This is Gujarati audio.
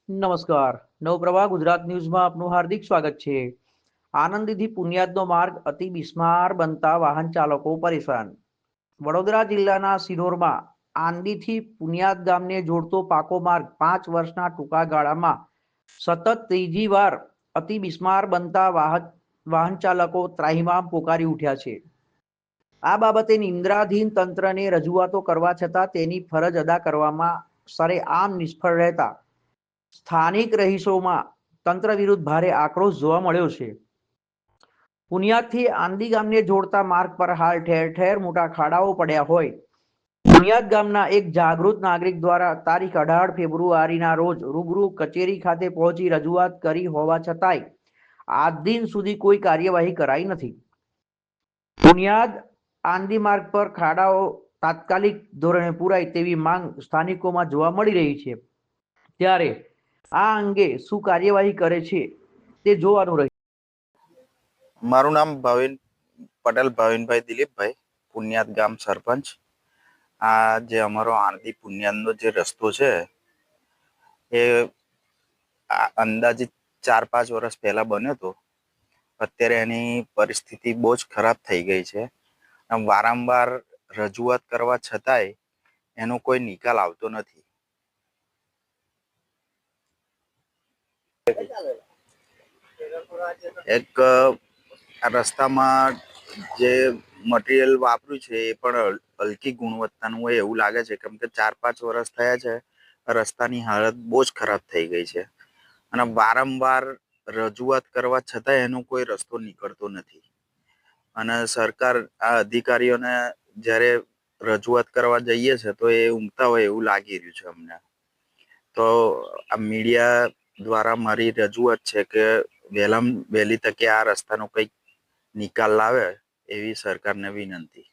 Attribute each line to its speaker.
Speaker 1: નમસ્કાર. નવપ્રવાહ ગુજરાત ન્યૂઝમાં આપનું હાર્દિક સ્વાગત છે. આનંદીથી પુનિયાદનો માર્ગ અતિ બિસ્માર બનતા વાહન ચાલકો પરેશાન. વડોદરા જિલ્લાના સિનોરમાં આંદીથી પુનિયાદ ગામને જોડતો પાકો માર્ગ 5 વર્ષના ટૂંકા ગાળામાં સતત ત્રીજી વાર અતિ બિસ્માર બનતા વાહન ચાલકો ત્રાહિમામ પોકારી ઉઠ્યા છે. આ બાબતે નિંદ્રાધીન તંત્રને રજૂઆતો કરવા છતાં તેની ફરજ અદા કરવામાં સરેઆમ નિષ્ફળ રહેતા સ્થાનિક રહીશોમાં તંત્ર વિરુદ્ધ ભારે આક્રોશ જોવા મળ્યો છે. પુનિયાદથી આંદી ગામને જોડતા માર્ગ પર હાલ ઠેર ઠેર મોટા ખાડાઓ પડ્યા હોય. પુનિયાદ ગામના એક જાગૃત નાગરિક દ્વારા તારીખ 18 ફેબ્રુઆરીના રોજ રૂબરૂ કચેરી ખાતે પહોંચી રજૂઆત કરી હોવા છતાંય આજ દિન સુધી કોઈ કાર્યવાહી કરાઈ નથી. પુનિયાદ આંદી માર્ગ પર ખાડાઓ તાત્કાલિક ધોરણે પૂરાય તેવી માંગ સ્થાનિકોમાં જોવા મળી રહી છે. ત્યારે આ અંગે શું કાર્યવાહી કરે છે તે જોવાનું રહ્યું.
Speaker 2: મારું નામ પટેલ ભાવિનભાઈ દિલીપભાઈ, પુનિયાદ ગામ સરપંચ. આ જે અમારો આંદી પુનિયાદનો જે રસ્તો છે એ અંદાજિત 4-5 વર્ષ પહેલા બન્યો હતો. અત્યારે એની પરિસ્થિતિ બહુ જ ખરાબ થઈ ગઈ છે. વારંવાર રજૂઆત કરવા છતાંય એનો કોઈ નિકાલ આવતો નથી. એક આ રસ્તામાં જે મટીરિયલ વાપર્યું છે એ પણ હલકી ગુણવત્તાનું હોય એવું લાગે છે, કેમ કે 4-5 વર્ષ થયા છે. રસ્તાની હાલત બહુ જ ખરાબ થઈ ગઈ છે અને વારંવાર રજૂઆત કરવા છતાં એનો કોઈ રસ્તો નીકળતો નથી. અને સરકાર આ અધિકારીઓને જ્યારે રજૂઆત કરવા જઈએ છે તો એ ઊંઘતા હોય એવું લાગી રહ્યું છે અમને. તો આ મીડિયા દ્વારા મારી રજૂઆત છે કે વહેલી તકે આ રસ્તાનો કંઈક નિકાલ લાવે એવી સરકારને વિનંતી.